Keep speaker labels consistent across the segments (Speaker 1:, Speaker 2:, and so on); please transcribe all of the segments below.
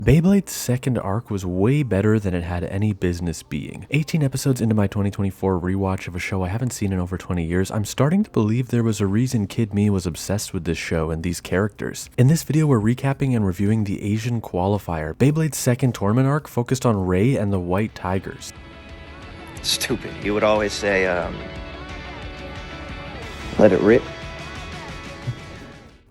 Speaker 1: Beyblade's second arc was way better than it had any business being. 18 episodes into my 2024 rewatch of a show I haven't seen in over 20 years, I'm starting to believe there was a reason Kid Me was obsessed with this show and these characters. In this video, we're recapping and reviewing the Asian Qualifier. Beyblade's second tournament arc focused on Ray and the White Tigers.
Speaker 2: Stupid. You would always say, let it rip.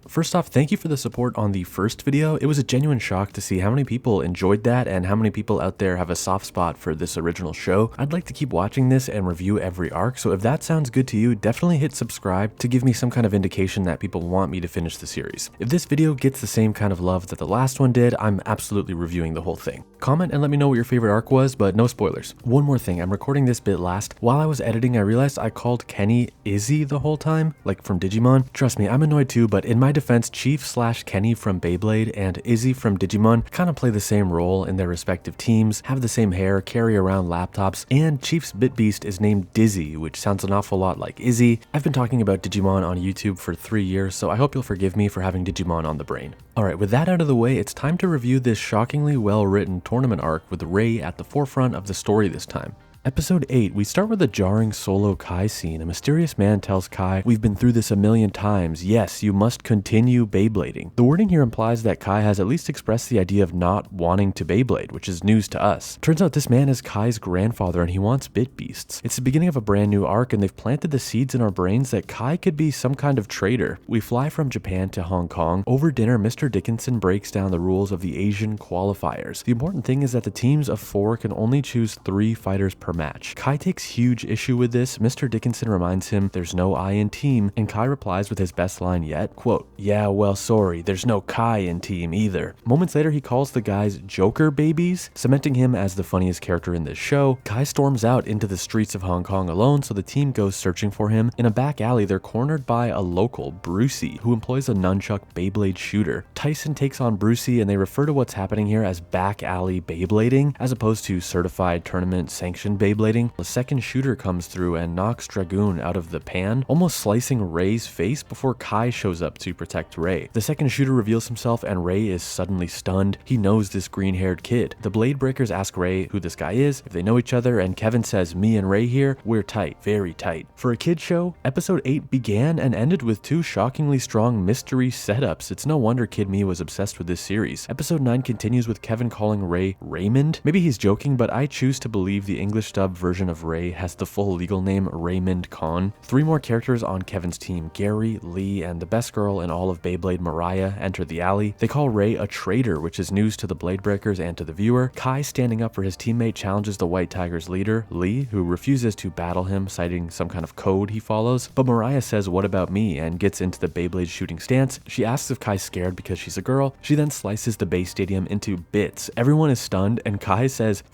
Speaker 1: First off, thank you for the support on the first video. It was a genuine shock to see how many people enjoyed that and how many people out there have a soft spot for this original show. I'd like to keep watching this and review every arc, so if that sounds good to you, definitely hit subscribe to give me some kind of indication that people want me to finish the series. If this video gets the same kind of love that the last one did, I'm absolutely reviewing the whole thing. Comment and let me know what your favorite arc was, but no spoilers. One more thing, I'm recording this bit last. While I was editing, I realized I called Kenny Izzy the whole time, like from Digimon. Trust me, I'm annoyed too, but in my defense, Chief/Kenny from Beyblade and Izzy from Digimon kind of play the same role in their respective teams, have the same hair, carry around laptops, and Chief's Bit Beast is named Dizzy, which sounds an awful lot like Izzy. I've been talking about Digimon on YouTube for 3 years, so I hope you'll forgive me for having Digimon on the brain. Alright, with that out of the way, it's time to review this shockingly well-written tournament arc with Ray at the forefront of the story this time. Episode 8, we start with a jarring solo Kai scene. A mysterious man tells Kai, "We've been through this a million times. Yes, you must continue Beyblading." The wording here implies that Kai has at least expressed the idea of not wanting to Beyblade, which is news to us. Turns out this man is Kai's grandfather and he wants Bit Beasts. It's the beginning of a brand new arc and they've planted the seeds in our brains that Kai could be some kind of traitor. We fly from Japan to Hong Kong. Over dinner, Mr. Dickinson breaks down the rules of the Asian Qualifiers. The important thing is that the teams of 4 can only choose 3 fighters per match. Kai takes huge issue with this. Mr. Dickinson reminds him there's no I in team, and Kai replies with his best line yet, quote, "Yeah, well, sorry, there's no Kai in team either." Moments later, he calls the guys Joker babies, cementing him as the funniest character in this show. Kai storms out into the streets of Hong Kong alone, so the team goes searching for him. In a back alley, they're cornered by a local, Brucey, who employs a nunchuck Beyblade shooter. Tyson takes on Brucey, and they refer to what's happening here as back alley Beyblading, as opposed to certified tournament sanctioned Beyblading. A second shooter comes through and knocks Dragoon out of the pan, almost slicing Ray's face before Kai shows up to protect Ray. The second shooter reveals himself and Ray is suddenly stunned. He knows this green-haired kid. The Blade Breakers ask Ray who this guy is, if they know each other, and Kevin says, "Me and Ray here, we're tight, very tight." For a kid show, episode 8 began and ended with 2 shockingly strong mystery setups. It's no wonder Kid Me was obsessed with this series. Episode 9 continues with Kevin calling Ray Raymond. Maybe he's joking, but I choose to believe the English dub version of Ray has the full legal name Raymond Kahn. 3 more characters on Kevin's team, Gary, Lee, and the best girl in all of Beyblade, Mariah, enter the alley. They call Ray a traitor, which is news to the Blade Breakers and to the viewer. Kai, standing up for his teammate, challenges the White Tigers leader, Lee, who refuses to battle him, citing some kind of code he follows. But Mariah says, "What about me?" and gets into the Beyblade shooting stance. She asks if Kai's scared because she's a girl. She then slices the Bay Stadium into bits. Everyone is stunned, and Kai says,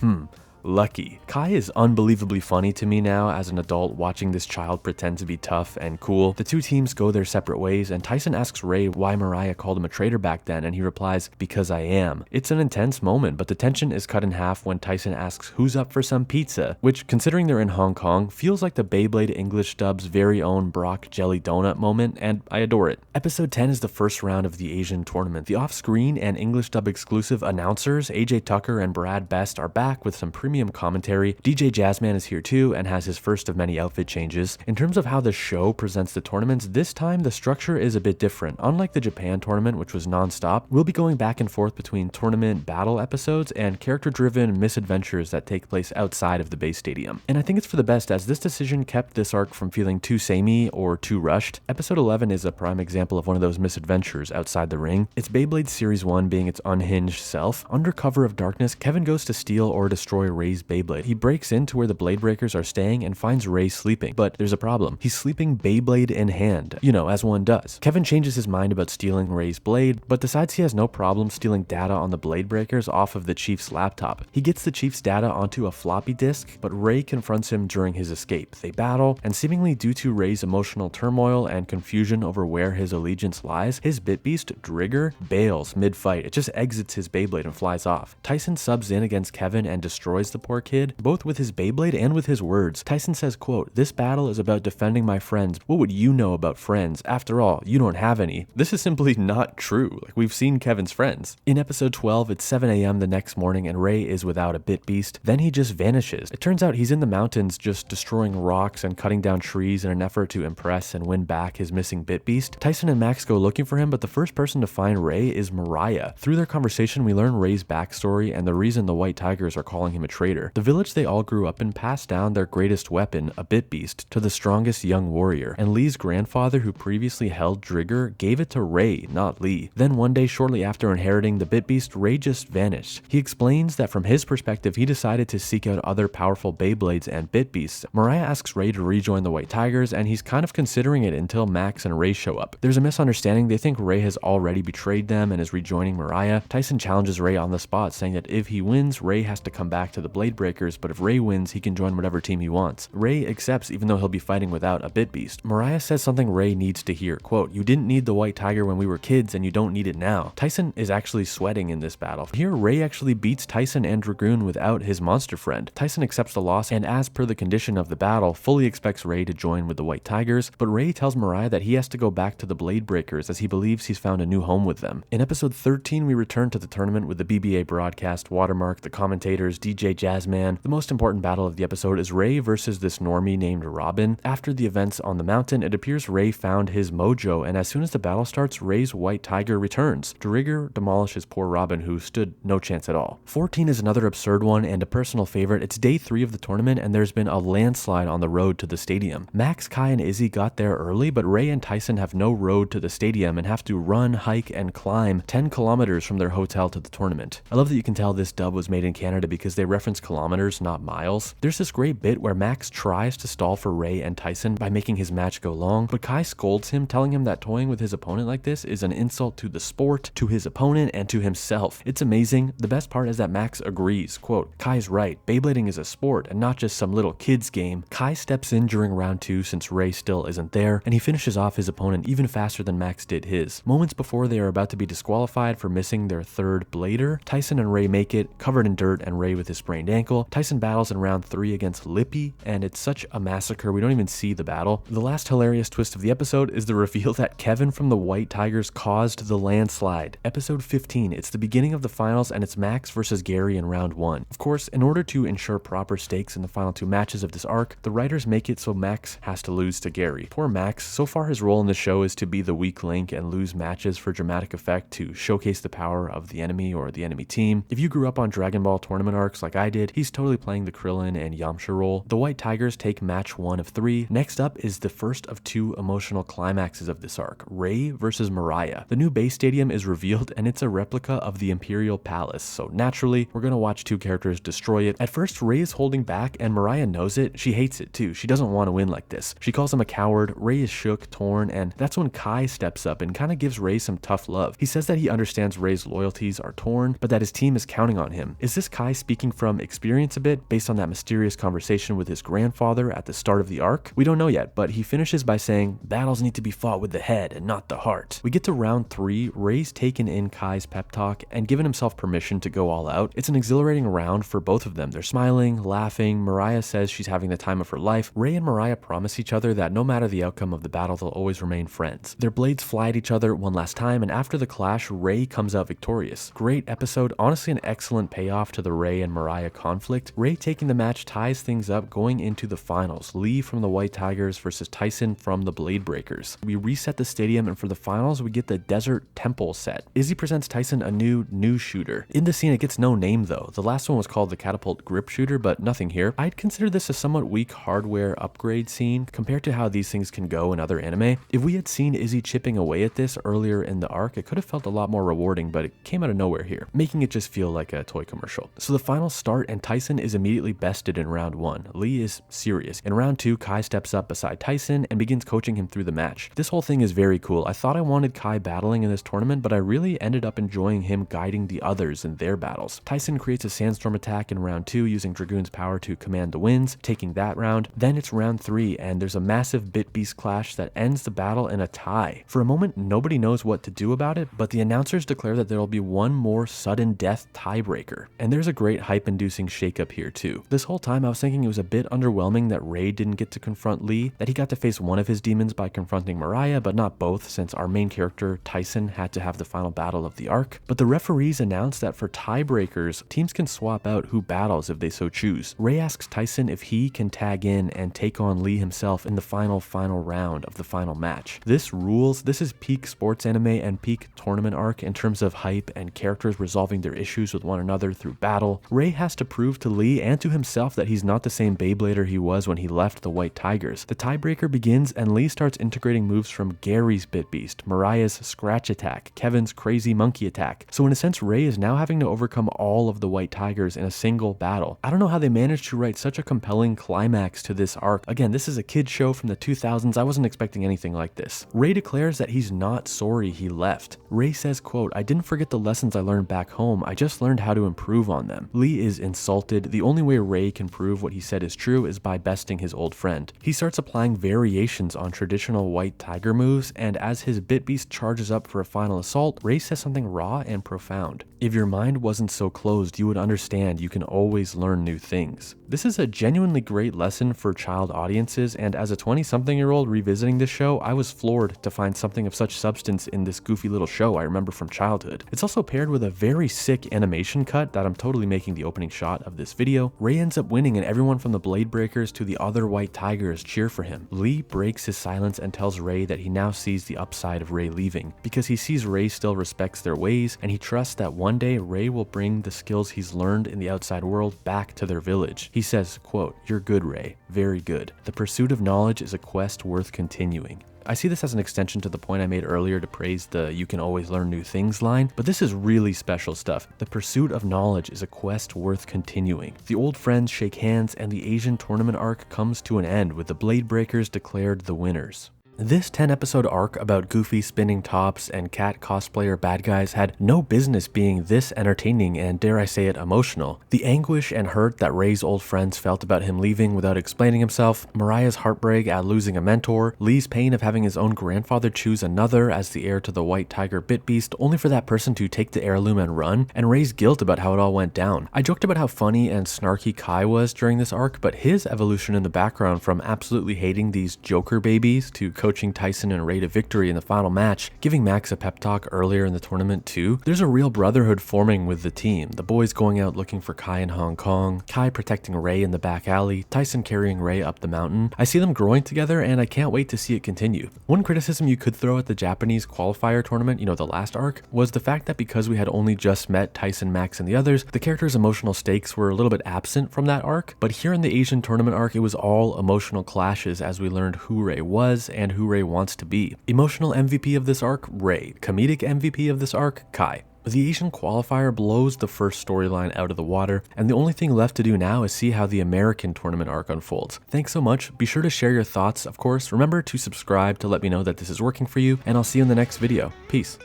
Speaker 1: "Lucky." Kai is unbelievably funny to me now as an adult watching this child pretend to be tough and cool. The 2 teams go their separate ways, and Tyson asks Ray why Mariah called him a traitor back then, and he replies, "Because I am." It's an intense moment, but the tension is cut in half when Tyson asks who's up for some pizza, which, considering they're in Hong Kong, feels like the Beyblade English dub's very own Brock Jelly Donut moment, and I adore it. Episode 10 is the first round of the Asian tournament. The off-screen and English dub exclusive announcers, AJ Tucker and Brad Best, are back with some premium commentary. DJ Jazzman is here too and has his first of many outfit changes. In terms of how the show presents the tournaments, this time the structure is a bit different. Unlike the Japan tournament, which was non-stop, we'll be going back and forth between tournament battle episodes and character-driven misadventures that take place outside of the base stadium. And I think it's for the best, as this decision kept this arc from feeling too samey or too rushed. Episode 11 is a prime example of one of those misadventures outside the ring. It's Beyblade Series 1 being its unhinged self. Under cover of darkness, Kevin goes to steal or destroy Ray's Beyblade. He breaks into where the Blade Breakers are staying and finds Ray sleeping, but there's a problem. He's sleeping Beyblade in hand, you know, as one does. Kevin changes his mind about stealing Ray's blade, but decides he has no problem stealing data on the Blade Breakers off of the Chief's laptop. He gets the Chief's data onto a floppy disk, but Ray confronts him during his escape. They battle, and seemingly due to Ray's emotional turmoil and confusion over where his allegiance lies, his Bit Beast, Drigger, bails mid-fight. It just exits his Beyblade and flies off. Tyson subs in against Kevin and destroys destroys the poor kid, both with his Beyblade and with his words. Tyson says, quote, "This battle is about defending my friends. What would you know about friends? After all, you don't have any." This is simply not true. Like, we've seen Kevin's friends. In episode 12, it's 7 a.m. the next morning and Ray is without a bit beast. Then he just vanishes. It turns out he's in the mountains just destroying rocks and cutting down trees in an effort to impress and win back his missing bit beast. Tyson and Max go looking for him, but the first person to find Ray is Mariah. Through their conversation, we learn Ray's backstory and the reason the White Tigers are calling him a traitor. The village they all grew up in passed down their greatest weapon, a bit beast, to the strongest young warrior, and Lee's grandfather, who previously held Drigger, gave it to Ray, not Lee. Then one day shortly after inheriting the bit beast, Ray just vanished. He explains that from his perspective, he decided to seek out other powerful Beyblades and bit beasts. Mariah asks Ray to rejoin the White Tigers, and he's kind of considering it until Max and Ray show up. There's a misunderstanding. They think Ray has already betrayed them and is rejoining Mariah. Tyson challenges Ray on the spot, saying that if he wins, Ray has to come back to the Blade Breakers, but if Ray wins, he can join whatever team he wants. Ray accepts, even though he'll be fighting without a bit beast. Mariah says something Ray needs to hear, quote, "You didn't need the White Tiger when we were kids, and you don't need it now." Tyson is actually sweating in this battle. Here, Ray actually beats Tyson and Dragoon without his monster friend. Tyson accepts the loss, and as per the condition of the battle, fully expects Ray to join with the White Tigers, but Ray tells Mariah that he has to go back to the Blade Breakers as he believes he's found a new home with them. In episode 13, we return to the tournament with the BBA broadcast, Watermark, the commentators, DJ Jazzman. The most important battle of the episode is Ray versus this normie named Robin. After the events on the mountain, it appears Ray found his mojo, and as soon as the battle starts, Ray's White Tiger returns. Drigger demolishes poor Robin, who stood no chance at all. 14 is another absurd one and a personal favorite. It's day 3 of the tournament, and there's been a landslide on the road to the stadium. Max, Kai, and Izzy got there early, but Ray and Tyson have no road to the stadium and have to run, hike, and climb 10 kilometers from their hotel to the tournament. I love that you can tell this dub was made in Canada because they reference kilometers, not miles. There's this great bit where Max tries to stall for Ray and Tyson by making his match go long, but Kai scolds him, telling him that toying with his opponent like this is an insult to the sport, to his opponent, and to himself. It's amazing. The best part is that Max agrees, quote, "Kai's right. Beyblading is a sport and not just some little kid's game." Kai steps in during round 2 since Ray still isn't there, and he finishes off his opponent even faster than Max did his. Moments before they are about to be disqualified for missing their third blader, Tyson and Ray make it, covered in dirt and Ray with his sprained ankle. Tyson battles in round 3 against Lippy, and it's such a massacre we don't even see the battle. The last hilarious twist of the episode is the reveal that Kevin from the White Tigers caused the landslide. Episode 15, it's the beginning of the finals, and it's Max versus Gary in round 1. Of course, in order to ensure proper stakes in the final 2 matches of this arc, the writers make it so Max has to lose to Gary. Poor Max. So far his role in the show is to be the weak link and lose matches for dramatic effect to showcase the power of the enemy or the enemy team. If you grew up on Dragon Ball tournament arcs like I did, he's totally playing the Krillin and Yamcha role. The White Tigers take match 1 of 3. Next up is the first of 2 emotional climaxes of this arc, Ray versus Mariah. The new base stadium is revealed and it's a replica of the Imperial Palace, so naturally we're gonna watch 2 characters destroy it. At first Ray is holding back and Mariah knows it. She hates it too. She doesn't want to win like this. She calls him a coward. Ray is shook, torn, and that's when Kai steps up and kind of gives Ray some tough love. He says that he understands Ray's loyalties are torn, but that his team is counting on him. Is this Kai speaking from experience a bit, based on that mysterious conversation with his grandfather at the start of the arc? We don't know yet, but he finishes by saying, "Battles need to be fought with the head and not the heart." We get to round 3. Ray's taken in Kai's pep talk and given himself permission to go all out. It's an exhilarating round for both of them. They're smiling, laughing. Mariah says she's having the time of her life. Ray and Mariah promise each other that no matter the outcome of the battle, they'll always remain friends. Their blades fly at each other one last time, and after the clash, Ray comes out victorious. Great episode. Honestly, an excellent payoff to the Ray and Mariah conflict. Ray taking the match ties things up going into the finals. Lee from the White Tigers versus Tyson from the Blade Breakers. We reset the stadium, and for the finals, we get the Desert Temple set. Izzy presents Tyson a new shooter. In the scene, it gets no name though. The last one was called the Catapult Grip Shooter, but nothing here. I'd consider this a somewhat weak hardware upgrade scene compared to how these things can go in other anime. If we had seen Izzy chipping away at this earlier in the arc, it could have felt a lot more rewarding, but it came out of nowhere here, making it just feel like a toy commercial. So the finals start, and Tyson is immediately bested in round 1. Lee is serious. In round 2, Kai steps up beside Tyson and begins coaching him through the match. This whole thing is very cool. I thought I wanted Kai battling in this tournament, but I really ended up enjoying him guiding the others in their battles. Tyson creates a sandstorm attack in round 2 using Dragoon's power to command the winds, taking that round. Then it's round 3, and there's a massive Bit Beast clash that ends the battle in a tie. For a moment, nobody knows what to do about it, but the announcers declare that there will be one more sudden death tiebreaker. And there's a great hype and panic-inducing shakeup here too. This whole time I was thinking it was a bit underwhelming that Ray didn't get to confront Lee, that he got to face one of his demons by confronting Mariah, but not both, since our main character, Tyson, had to have the final battle of the arc. But the referees announced that for tiebreakers, teams can swap out who battles if they so choose. Ray asks Tyson if he can tag in and take on Lee himself in the final round of the final match. This rules. This is peak sports anime and peak tournament arc in terms of hype and characters resolving their issues with one another through battle. Ray has to prove to Lee and to himself that he's not the same Beyblader he was when he left the White Tigers. The tiebreaker begins and Lee starts integrating moves from Gary's Bit Beast, Mariah's Scratch Attack, Kevin's Crazy Monkey Attack. So in a sense, Ray is now having to overcome all of the White Tigers in a single battle. I don't know how they managed to write such a compelling climax to this arc. Again, this is a kid's show from the 2000s. I wasn't expecting anything like this. Ray declares that he's not sorry he left. Ray says, quote, "I didn't forget the lessons I learned back home. I just learned how to improve on them." Lee is insulted. The only way Ray can prove what he said is true is by besting his old friend. He starts applying variations on traditional White Tiger moves, and as his Bit Beast charges up for a final assault, Ray says something raw and profound. "If your mind wasn't so closed, you would understand you can always learn new things." This is a genuinely great lesson for child audiences, and as a 20-something-year-old revisiting this show, I was floored to find something of such substance in this goofy little show I remember from childhood. It's also paired with a very sick animation cut that I'm totally making the opening shot of this video. Ray ends up winning and everyone from the Blade Breakers to the other White Tigers cheer for him. Lee breaks his silence and tells Ray that he now sees the upside of Ray leaving, because he sees Ray still respects their ways, and he trusts that one day Ray will bring the skills he's learned in the outside world back to their village. He says, quote, "You're good, Ray. Very good. The pursuit of knowledge is a quest worth continuing." I see this as an extension to the point I made earlier to praise the "you can always learn new things" line, but this is really special stuff. The pursuit of knowledge is a quest worth continuing. The old friends shake hands and the Asian tournament arc comes to an end with the Blade Breakers declared the winners. This 10-episode arc about goofy spinning tops and cat cosplayer bad guys had no business being this entertaining and, dare I say it, emotional. The anguish and hurt that Ray's old friends felt about him leaving without explaining himself, Mariah's heartbreak at losing a mentor, Lee's pain of having his own grandfather choose another as the heir to the White Tiger Bit Beast only for that person to take the heirloom and run, and Ray's guilt about how it all went down. I joked about how funny and snarky Kai was during this arc, but his evolution in the background from absolutely hating these Joker babies to coaching Tyson and Ray to victory in the final match, giving Max a pep talk earlier in the tournament too. There's a real brotherhood forming with the team. The boys going out looking for Kai in Hong Kong, Kai protecting Ray in the back alley, Tyson carrying Ray up the mountain. I see them growing together and I can't wait to see it continue. One criticism you could throw at the Japanese qualifier tournament, the last arc, was the fact that because we had only just met Tyson, Max, and the others, the characters' emotional stakes were a little bit absent from that arc. But here in the Asian tournament arc, it was all emotional clashes as we learned who Ray was and who Ray wants to be. Emotional MVP of this arc, Ray. Comedic MVP of this arc, Kai. The Asian Qualifier blows the first storyline out of the water, and the only thing left to do now is see how the American tournament arc unfolds. Thanks so much. Be sure to share your thoughts, of course. Remember to subscribe to let me know that this is working for you, and I'll see you in the next video. Peace.